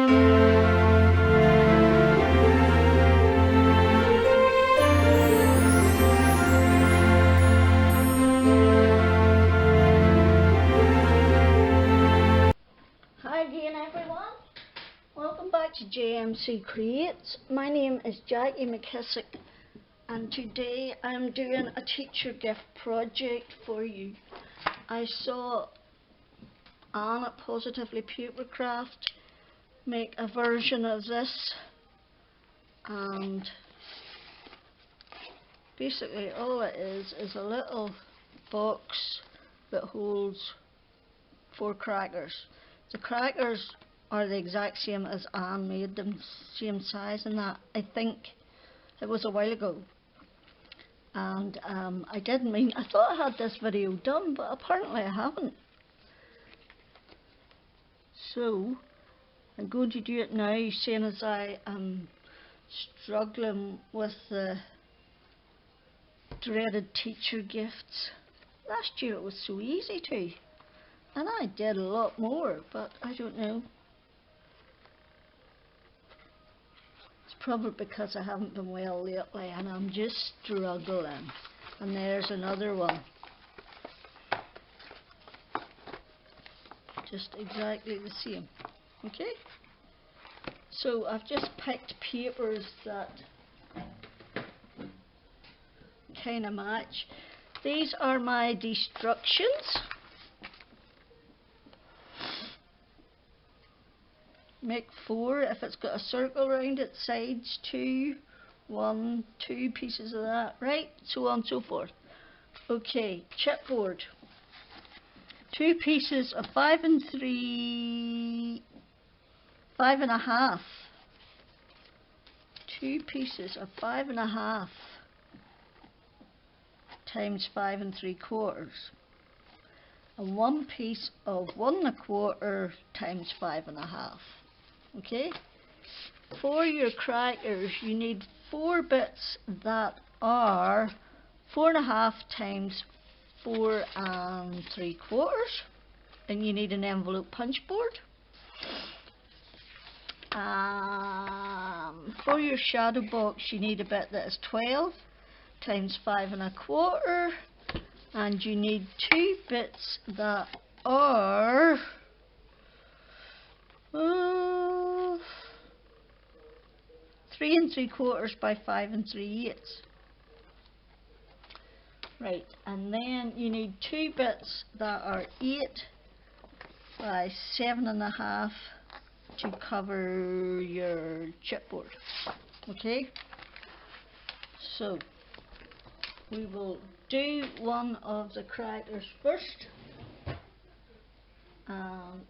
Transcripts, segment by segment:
Hi again everyone, welcome back to JMC Creates. My name is Jackie McKissick and today I'm doing a teacher gift project for you. I saw Anne at Positively Papercraft make a version of this, and basically all it is a little box that holds 4 crackers. The crackers are the exact same as Anne made them, same size and that. I think it was a while ago, and I thought I had this video done, but apparently I haven't. So I'm going to do it now, seeing as I am struggling with the dreaded teacher gifts. Last year it was so easy too, and I did a lot more, but I don't know. It's probably because I haven't been well lately and I'm just struggling. And there's another one. Just exactly the same. Okay? So I've just picked papers that kind of match. These are my destructions. Make 4 if it's got a circle around it, sides 2, 1, 2 pieces of that, right? So on and so forth. Okay, chipboard. 2 pieces of 5 and 3, 5.5. 2 pieces of 5.5 times 5 3/4. And 1 piece of 1 1/4 times 5.5. Okay, for your crackers you need 4 bits that are 4.5 times 4 3/4, and you need an envelope punch board. For your shadow box you need a bit that is 12 times 5 1/4, and you need 2 bits that are 3 3/4 by 5 3/8. Right, and then you need 2 bits that are 8 by 7.5 to cover your chipboard. Okay, so we will do one of the crackers first and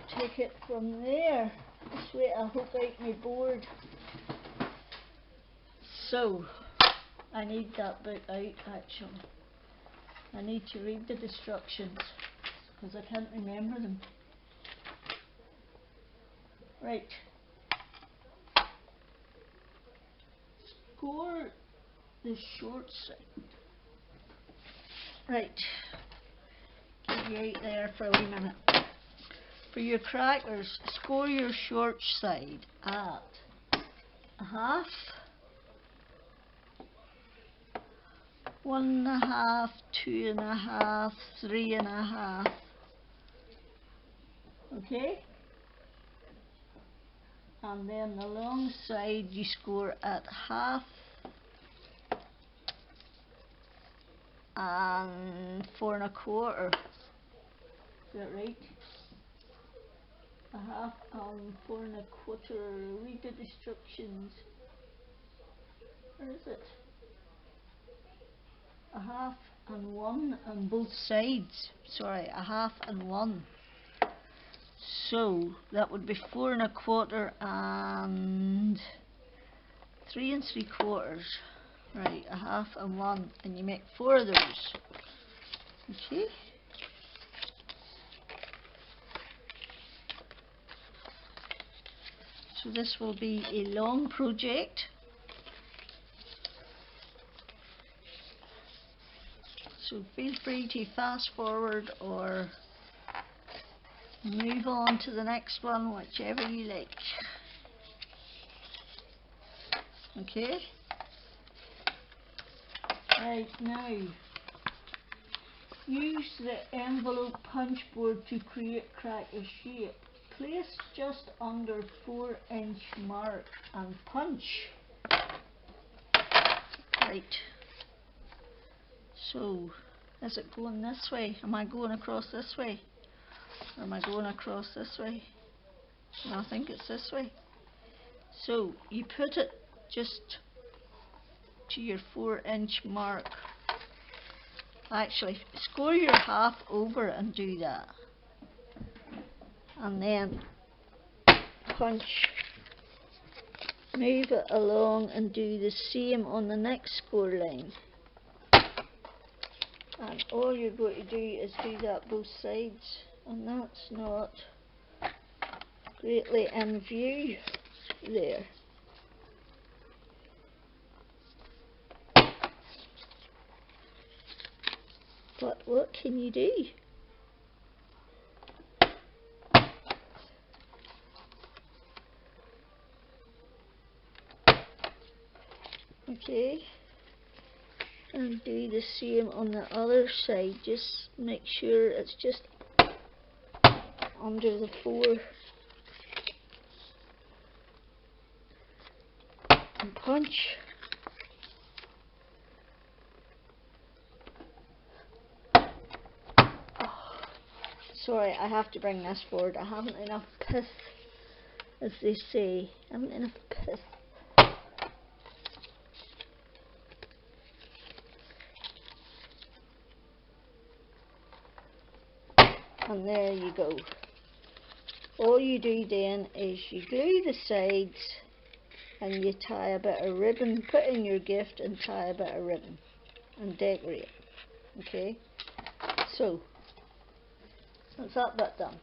take it from there. This way I'll hook out my board. So I need that book out actually. I need to read the instructions because I can't remember them. Right. Score the short side. Right. Get you out there for a wee minute. For your crackers, score your short side at 1/2, 1.5, 2.5, 3.5. Okay? And then the long side you score at 1/2 and 4 1/4. Is that right? 1/2 and 4 1/4. Read the instructions. Where is it? 1/2 and 1 on both sides. Sorry, 1/2 and 1. So that would be 4 1/4 and 3 3/4. Right, 1/2 and 1, and you make 4 of those. Okay. So this will be a long project. So feel free to fast forward or Move on to the next one, whichever you like. Okay? Right, now, use the envelope punch board to create cracker shape. Place just under 4-inch mark and punch. Right. So, is it going this way? Am I going across this way? Or am I going across this way? No, I think it's this way. So, you put it just to your 4-inch mark. Actually, score your half over and do that. And then punch. Move it along and do the same on the next score line. And all you're going to do is do that both sides. And that's not greatly in view there. But what can you do? Okay, and do the same on the other side. Just make sure it's just under the 4 and punch. Oh, sorry, I have to bring this forward. I haven't enough pith, as they say. I haven't enough pith. And there you go. All you do then is you glue the sides and you tie a bit of ribbon, put in your gift and tie a bit of ribbon and decorate. Okay, so that's that bit done.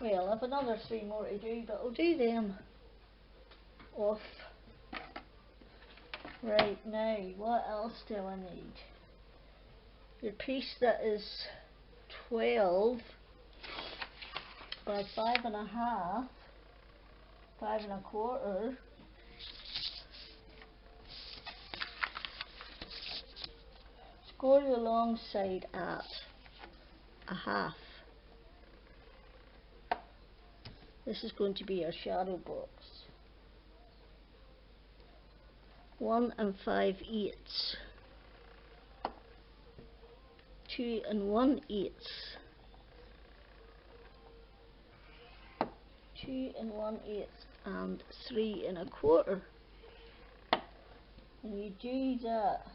Well, I've another 3 more to do, but I'll do them off. Right, now what else do I need? Your piece that is 12 by 5.5, 5.25. Score the long side at 1/2. This is going to be our shadow box. 1 5/8. 2 1/8. 2 1/8 and 3 1/4. And you do that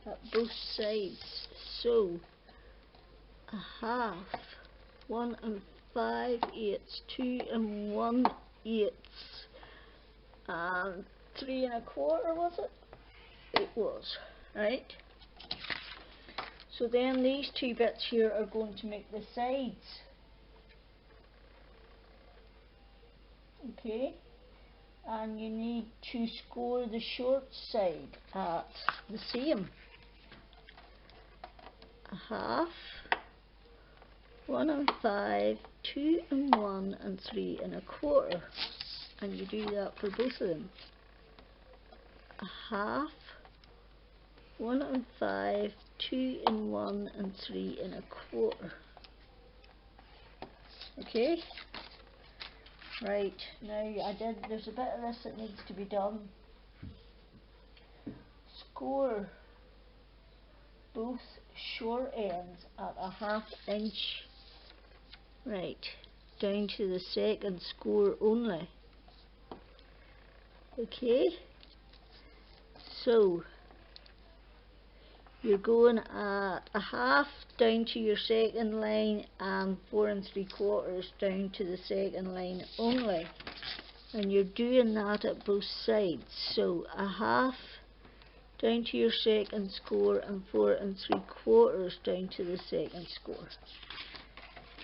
at both sides. So 1/2, 1 5/8, 2 1/8, and 3 1/4, was it? It was, right? So then these 2 bits here are going to make the sides. Okay, and you need to score the short side at the same. 1/2, 1 5, 2 1 and 3 1/4, and you do that for both of them. 1/2, 1 5, 2 1 and 3 1/4. Okay. Right, now there's a bit of this that needs to be done. Score both short ends at 1/2 inch. Right, down to the second score only. Okay, so you're going at 1/2 down to your second line and 4 3/4 down to the second line only, and you're doing that at both sides. So 1/2 down to your second score and 4 3/4 down to the second score.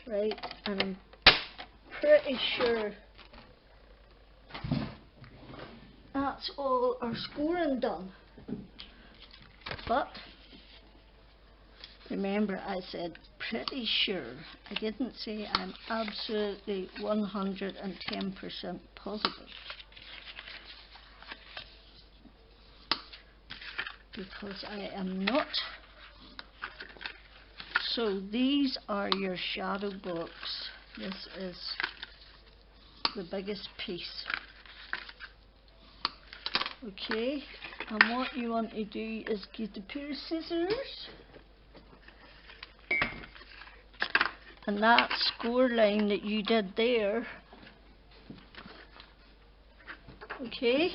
Right, and I'm pretty sure that's all our scoring done. But remember, I said pretty sure. I didn't say I'm absolutely 110% positive, because I am not. So these are your shadow box. This is the biggest piece. Okay, and what you want to do is get a pair of scissors, and that score line that you did there, okay,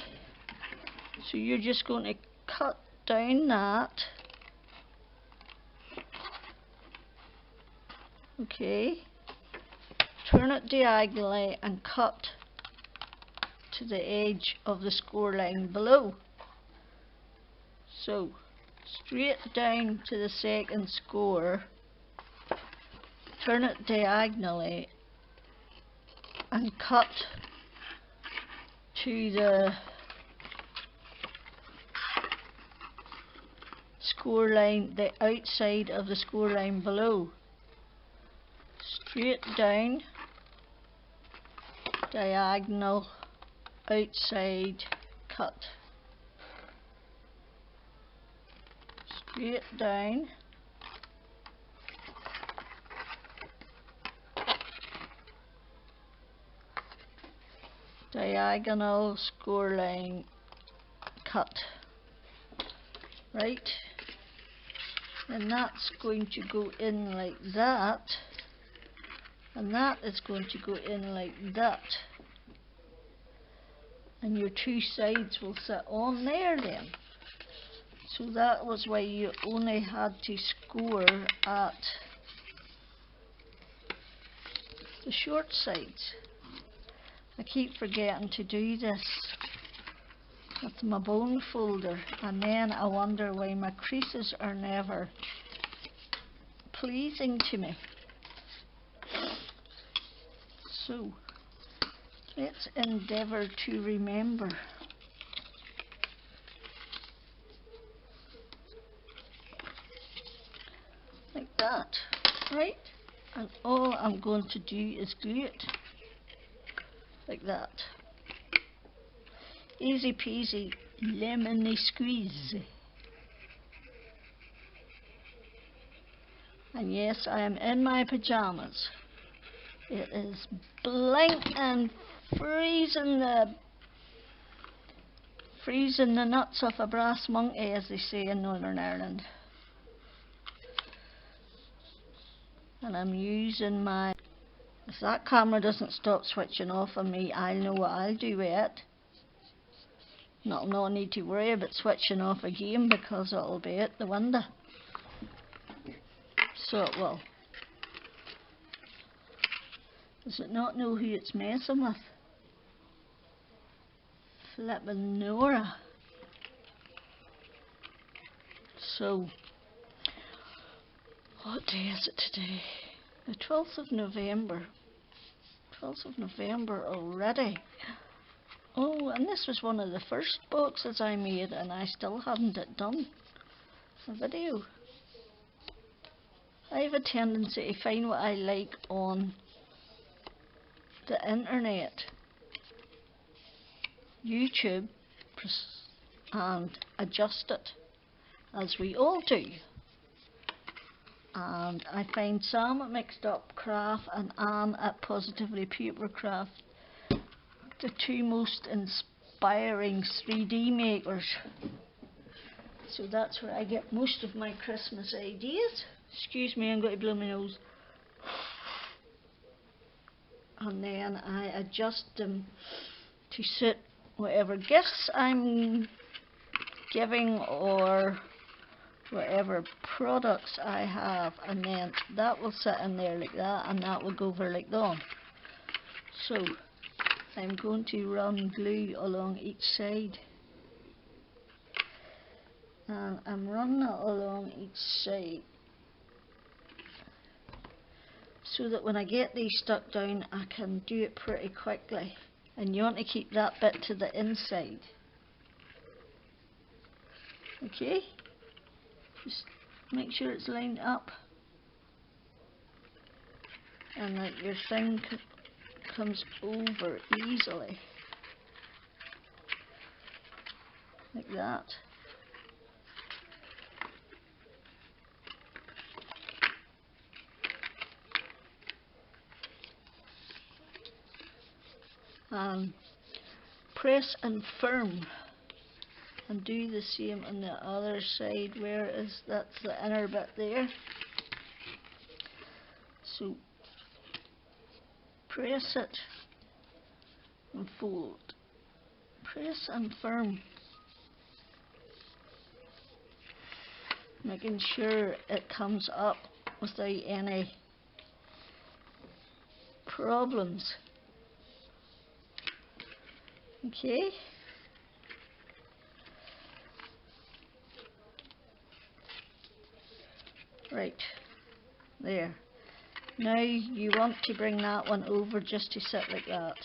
so you're just going to cut down that, okay, turn it diagonally and cut to the edge of the score line below. So straight down to the second score, turn it diagonally and cut to the score line, the outside of the score line below. Straight down, diagonal, outside, cut. Straight down, diagonal, score line, cut. Right, and that's going to go in like that, and that is going to go in like that, and your two sides will sit on there then. So that was why you only had to score at the short sides. I keep forgetting to do this with my bone folder, and then I wonder why my creases are never pleasing to me. So let's endeavour to remember. Like that, right? And all I'm going to do is glue it like that. Easy peasy, lemony squeeze. And yes, I am in my pyjamas. It is blank and freezing the nuts off a brass monkey, as they say in Northern Ireland. And I'm using my, if that camera doesn't stop switching off on me, I'll know what I'll do with it. I'll not need to worry about switching off again, because it'll be out the window. So it will. Does it not know who it's messing with? Flippin' Nora. So, what day is it today? The 12th of November. 12th of November already. Oh, and this was one of the first boxes I made, and I still hadn't it done. A video. I have a tendency to find what I like on the internet, YouTube, and adjust it, as we all do. And I find Sam at Mixed Up Craft and Anne at Positively Paper Craft the two most inspiring 3D makers. So that's where I get most of my Christmas ideas. Excuse me, I'm going to blow my nose. And then I adjust them to suit whatever gifts I'm giving or whatever products I have, and then that will sit in there like that, and that will go over like that. So I'm going to run glue along each side, and I'm running it along each side so that when I get these stuck down I can do it pretty quickly. And you want to keep that bit to the inside. Okay? Just make sure it's lined up. and that your thing comes over easily, like that. And press and firm, and do the same on the other side. Where is that's the inner bit there. So press it and fold. Press and firm, making sure it comes up without any problems. Okay. Right. There. Now you want to bring that one over just to sit like that.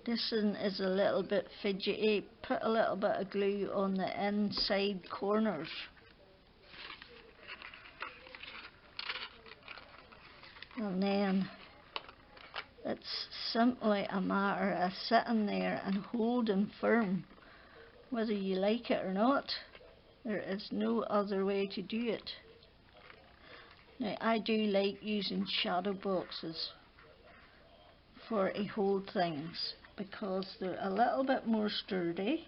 This one is a little bit fidgety. Put a little bit of glue on the inside corners. And then it's simply a matter of sitting there and holding firm, whether you like it or not. There is no other way to do it. Now, I do like using shadow boxes for to hold things because they're a little bit more sturdy.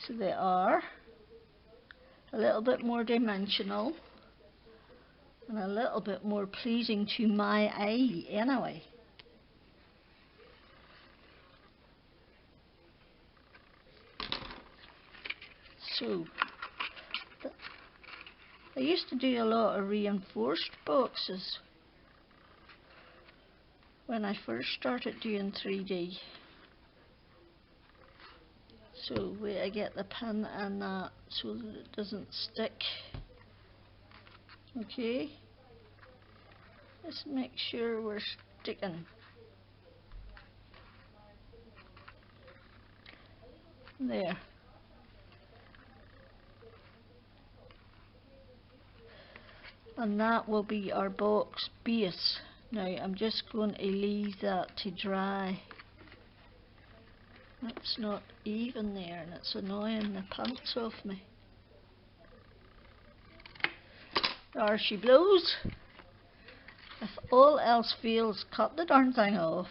So they are a little bit more dimensional and a little bit more pleasing to my eye anyway. So I used to do a lot of reinforced boxes when I first started doing 3D. So wait, I get the pin and that so that it doesn't stick. Okay, let's make sure we're sticking. There. And that will be our box base. Now I'm just going to leave that to dry. That's not even there and it's annoying the pants off me. There she blows. If all else fails, cut the darn thing off.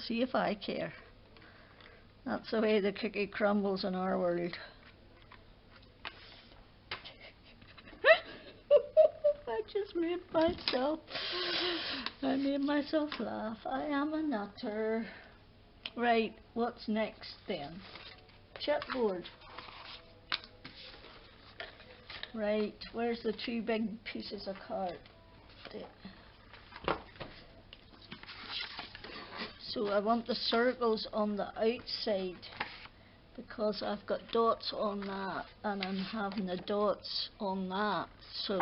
See if I care. That's the way the cookie crumbles in our world. I just made myself. I made myself laugh. I am a nutter. Right, what's next then? Chipboard. Right, where's the two big pieces of card? There. So I want the circles on the outside because I've got dots on that and I'm having the dots on that. So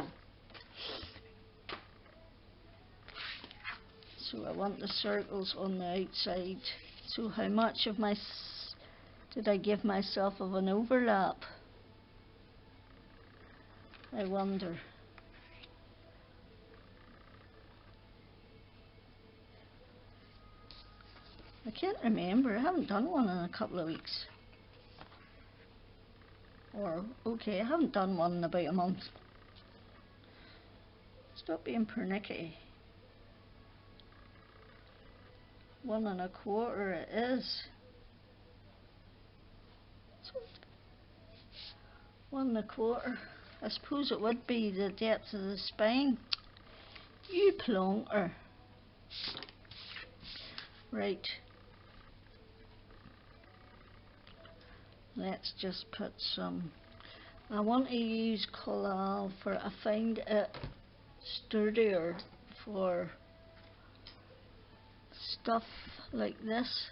I want the circles on the outside. So how much of my did I give myself of an overlap? I wonder. I can't remember. I haven't done one in a couple of weeks. Or, okay, I haven't done one in about a month. Stop being pernickety. 1 1/4 it is. 1 1/4. I suppose it would be the depth of the spine. You plonker. Right. Let's just put some. I want to use collal for I find it sturdier for stuff like this.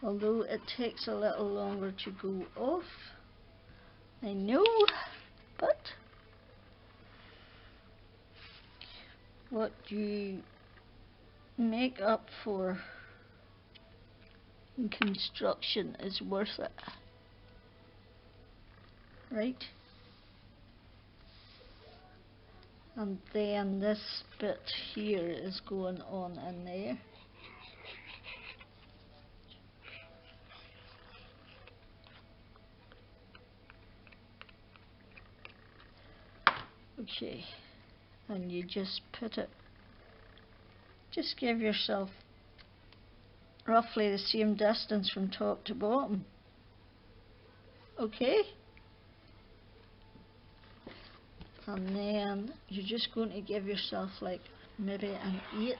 Although it takes a little longer to go off, I know, but what you make up for in construction is worth it. Right? And then this bit here is going on in there. Okay, and you just put it, just give yourself roughly the same distance from top to bottom. Okay? And then you're just going to give yourself like maybe an 1/8.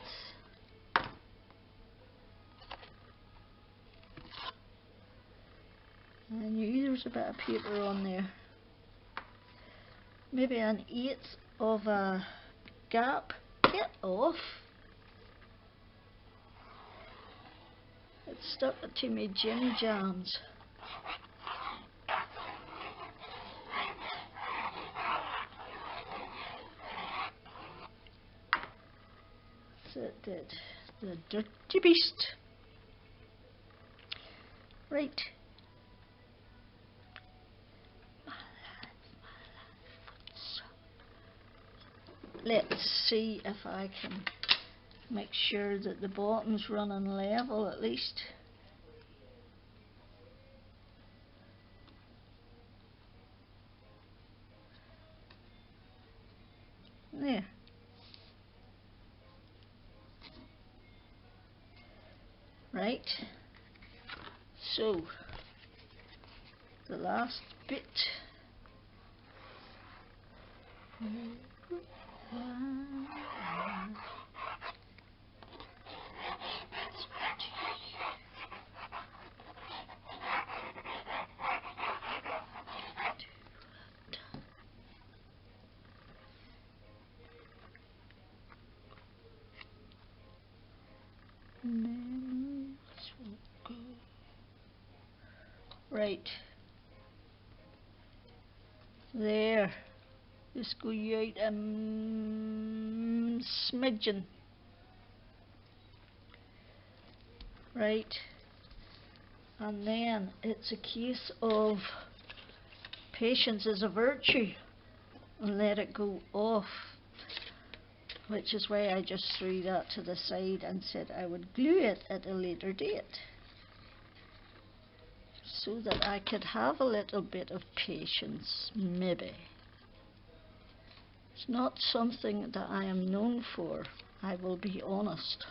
And there's a bit of paper on there. Maybe an 1/8 of a gap. Get off. It stuck to me Jim Jams. So it did. The dirty beast. Right. Let's see if I can make sure that the bottom's running level at least. There. Right. So, the last bit. Right. There. Just go out a smidgen. Right. And then it's a case of patience is a virtue and let it go off. Which is why I just threw that to the side and said I would glue it at a later date. So that I could have a little bit of patience, maybe. It's not something that I am known for, I will be honest.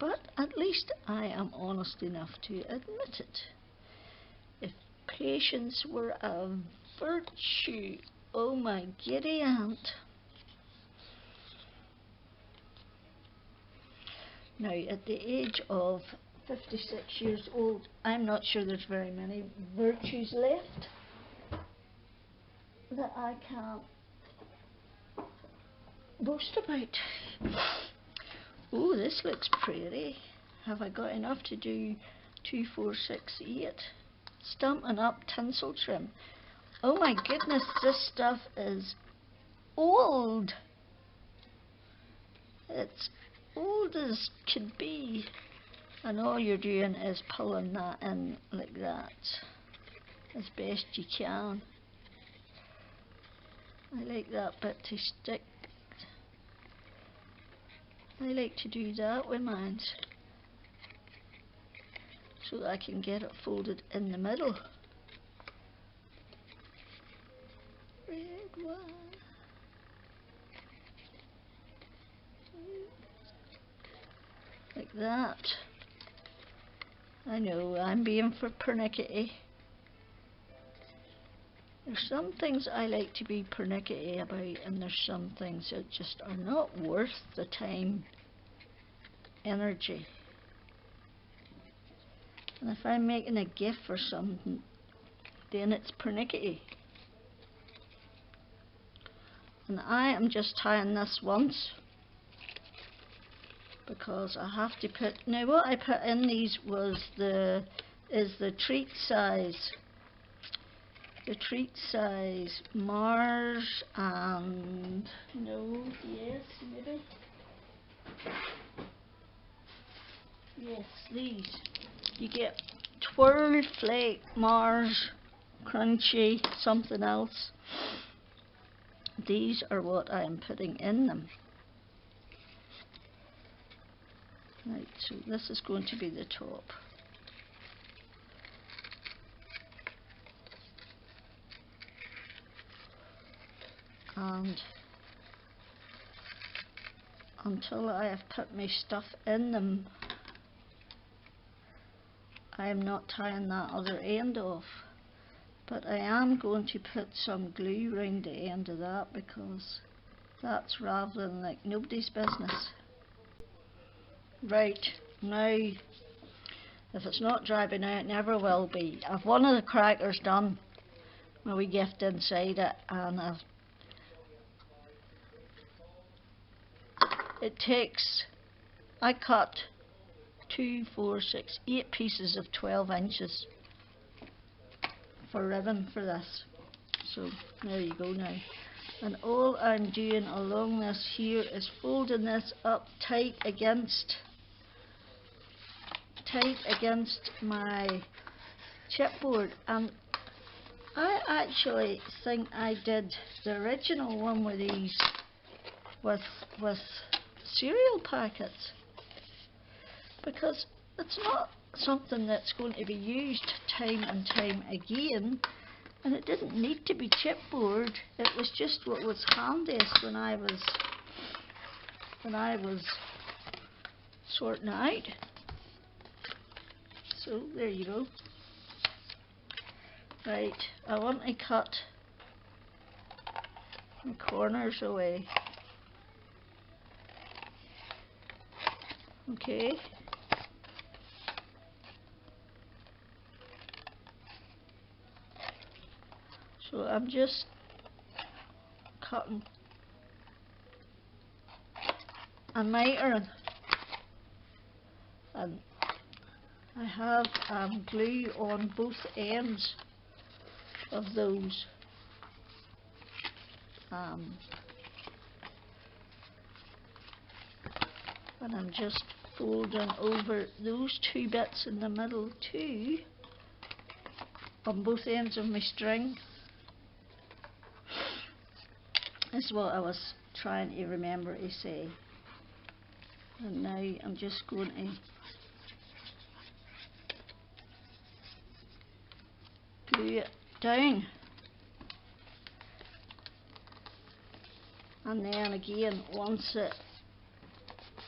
But at least I am honest enough to admit it. If patience were a virtue, oh my giddy aunt. Now, at the age of 56 years old, I'm not sure there's very many virtues left that I can boast about. Oh, this looks pretty. Have I got enough to do 2, 4, 6, 8? Stampin' Up tinsel trim. Oh my goodness, this stuff is old. It's old as could be. And all you're doing is pulling that in like that as best you can. I like that bit to stick. I like to do that with mine so that I can get it folded in the middle. Red one. Like that. I know, I'm being for pernickety. There's some things I like to be pernickety about, and there's some things that just are not worth the time, energy. And if I'm making a gift for something, then it's pernickety. And I am just tying this once, because I have to put, now what I put in these was the treat size. The treat size Mars and no, yes, maybe. Yes, these. You get twirl flake, Mars, crunchy, something else. These are what I am putting in them. Right, so this is going to be the top. And until I have put my stuff in them, I am not tying that other end off. But I am going to put some glue around the end of that, because that's raveling like nobody's business. Right, now, if it's not dry by now, it never will be. I've one of the crackers done, my wee gift inside it, and it takes, I cut 2, 4, 6, 8 pieces of 12 inches for ribbon for this. So there you go now. And all I'm doing along this here is folding this up tight against my chipboard. And I actually think I did the original one with these with cereal packets, because it's not something that's going to be used time and time again, and it didn't need to be chipboard. It was just what was handiest when I was sorting it out. So there you go. Right, I want to cut the corners away. Okay. So I'm just cutting and mitering, and I have glue on both ends of those. And I'm just folding over those 2 bits in the middle too, on both ends of my string. Is what I was trying to remember to say. And now I'm just going to glue it down. And then again,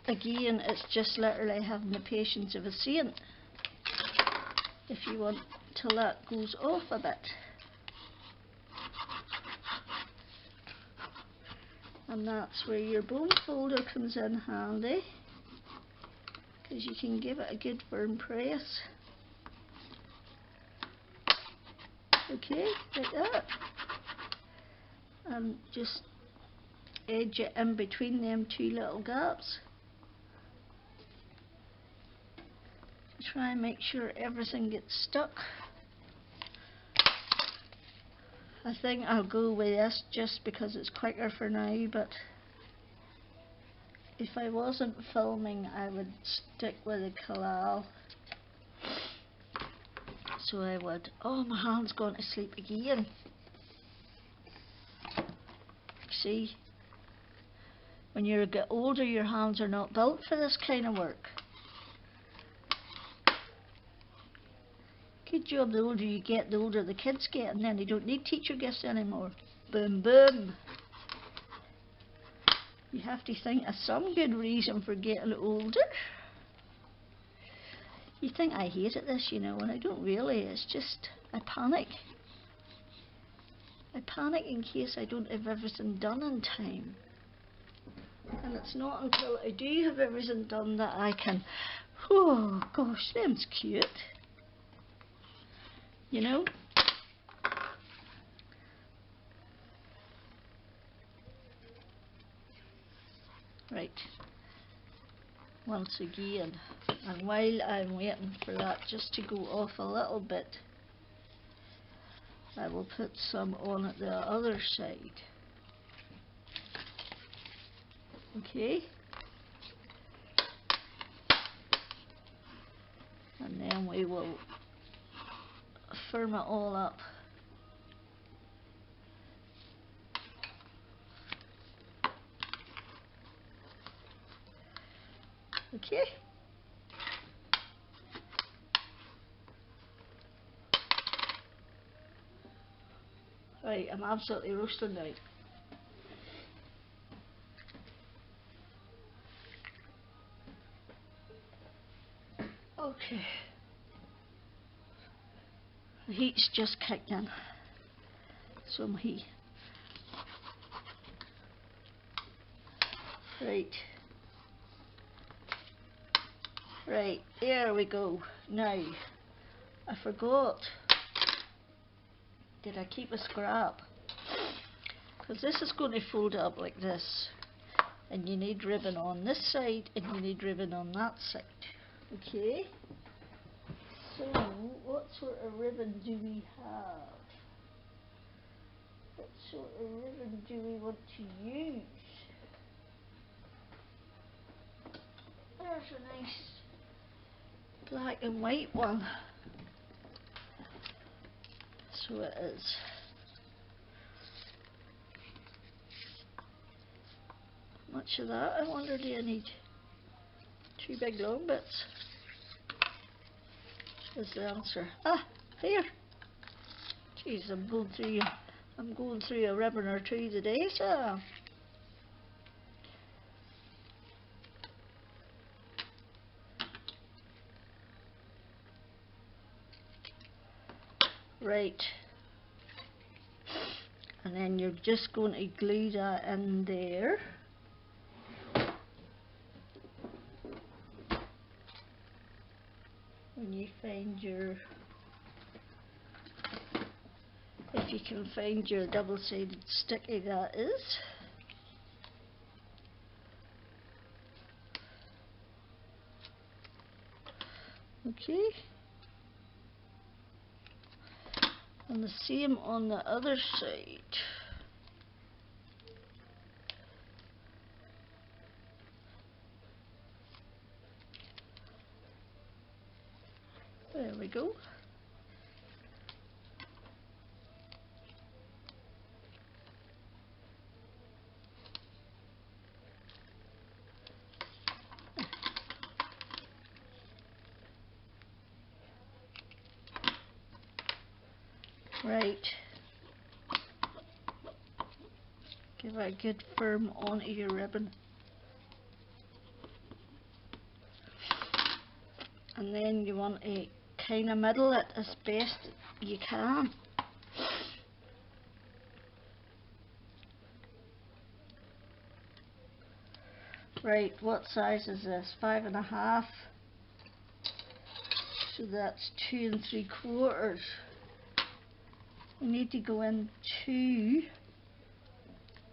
it's just literally having the patience of a saint if you want till that goes off a bit. And that's where your bone folder comes in handy, because you can give it a good firm press. Okay, like that. And just edge it in between them 2 little gaps. Try and make sure everything gets stuck. I think I'll go with this just because it's quicker for now, but if I wasn't filming I would stick with the collal. So I would. Oh, my hand's gone to sleep again. See, when you get older your hands are not built for this kind of work. Good job, the older you get, the older the kids get, and then they don't need teacher gifts anymore. Boom, boom. You have to think of some good reason for getting older. You think I hate it this, and I don't really. It's just, I panic. I panic in case I don't have everything done in time. And it's not until I do have everything done that I can, oh gosh, them's cute. Right, once again, and while I'm waiting for that just to go off a little bit, I will put some on the other side. Okay. and then we will firm it all up. Okay. Right, I'm absolutely roasting now. Okay. The heat's just kicked in. Some heat. Right. Right, there we go. Now, I forgot. Did I keep a scrap? Because this is going to fold up like this. And you need ribbon on this side and you need ribbon on that side. Okay? So, what sort of ribbon do we have? What sort of ribbon do we want to use? There's a nice black and white one. So it is. How much of that? I wonder, do I need 2 big long bits? Is the answer. Ah, here. Jeez, I'm going through a ribbon or two today, so. Right. And then you're just going to glue that in there. When you find your, if you can find your double-sided sticky, that is. Okay. And the same on the other side. There we go. Right. Give a good firm onto your ribbon. And then you want to kind of middle it as best you can. Right, what size is this? 5.5. So that's 2 3/4. We need to go in 2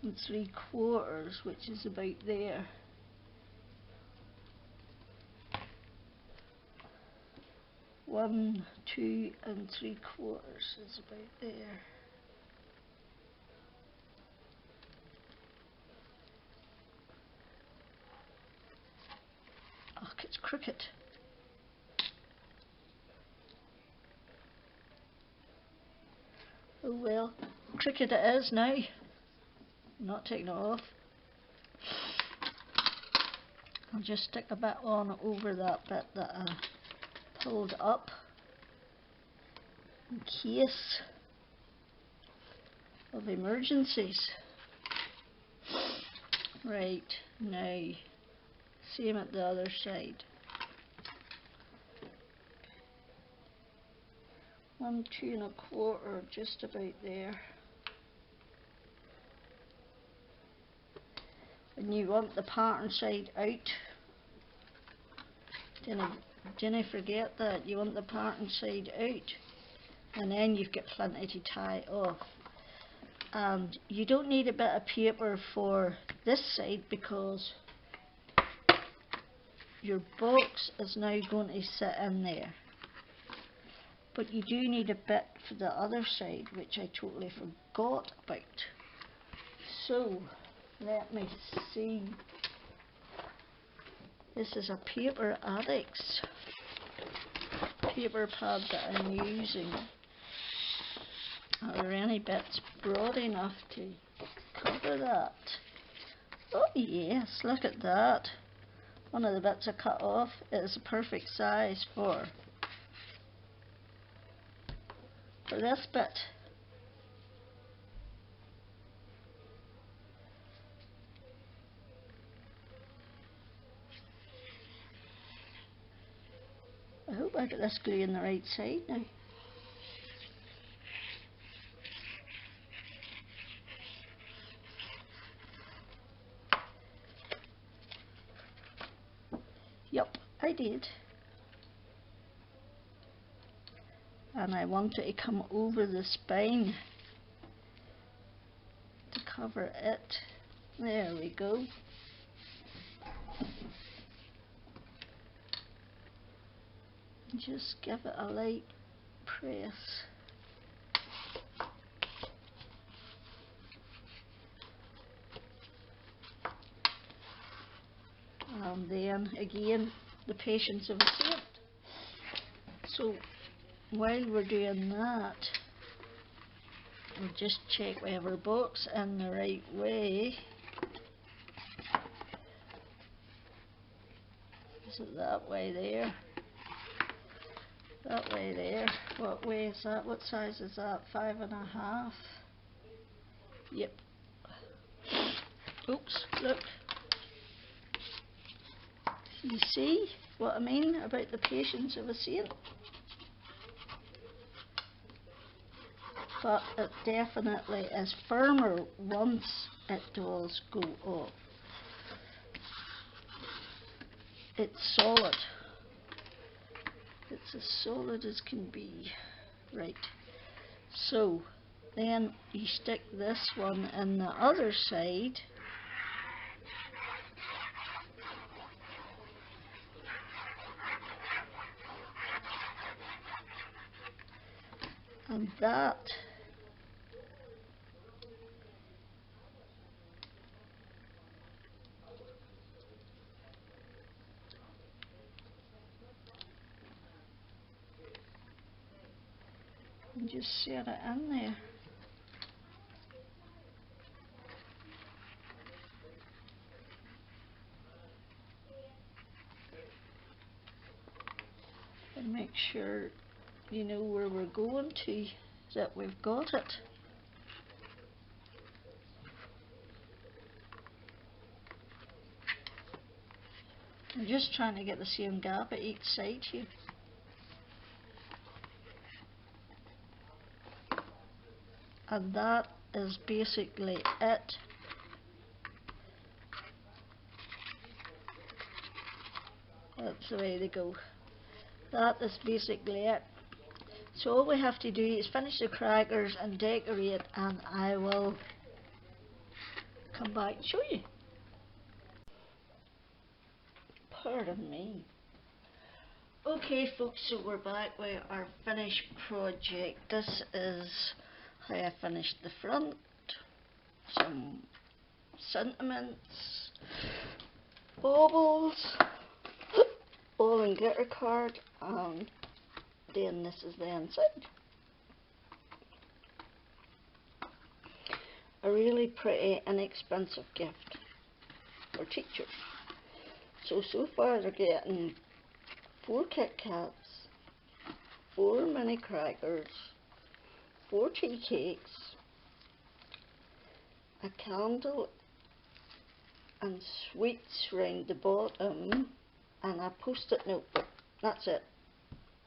3/4, which is about there. 1 2 3/4 is about there. Oh, it's crooked. Oh well, crooked it is now. I'm not taking it off. I'll just stick a bit on over that bit that I pulled up in case of emergencies. Right, now same at the other side. 1 2 1/4, just about there. And you want the pattern side out. Didn't forget that. You want the pattern side out. And then you've got plenty to tie off. And you don't need a bit of paper for this side because your box is now going to sit in there. But you do need a bit for the other side, which I totally forgot about. So, let me see. This is a paper addicts. paper pad that I'm using, are there any bits broad enough to cover that? Oh yes, look at that. One of the bits I cut off is a perfect size for this bit. I hope I get this glue on the right side now. Yup, I did. And I want it to come over the spine to cover it. There we go. Just give it a light press. And then again, the patience of a saint. So while we're doing that, we'll just check we have our box in the right way. Is it that way there? That way there. What way is that? What size is that? 5.5. Yep. Oops, look. You see what I mean about the patience of a saint? But it definitely is firmer once it does go off. It's solid. It's as solid as can be. Right. So then you stick this one in the other side. And that and just set it in there. And make sure you know where we're going to, that we've got it. I'm just trying to get the same gap at each side here. And that is basically it. That's the way they go. That is basically it. So all we have to do is finish the crackers and decorate, and I will come back and show you. Pardon me. Okay folks, so we're back with our finished project. This is how I finished the front. Some sentiments, baubles, ball and glitter card, and then this is the inside. A really pretty, inexpensive gift for teachers. So far they're getting 4 Kit Kats, 4 mini crackers, 4 tea cakes, a candle and sweets round the bottom, and a post-it notebook. That's it.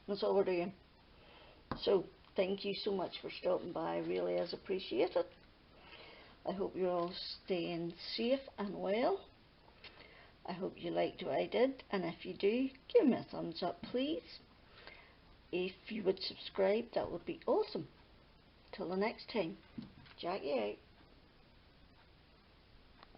That's all we're doing. So thank you so much for stopping by. Really is appreciated. I hope you're all staying safe and well. I hope you liked what I did, and if you do, give me a thumbs up please. If you would subscribe, that would be awesome. Till the next time, Jackie out.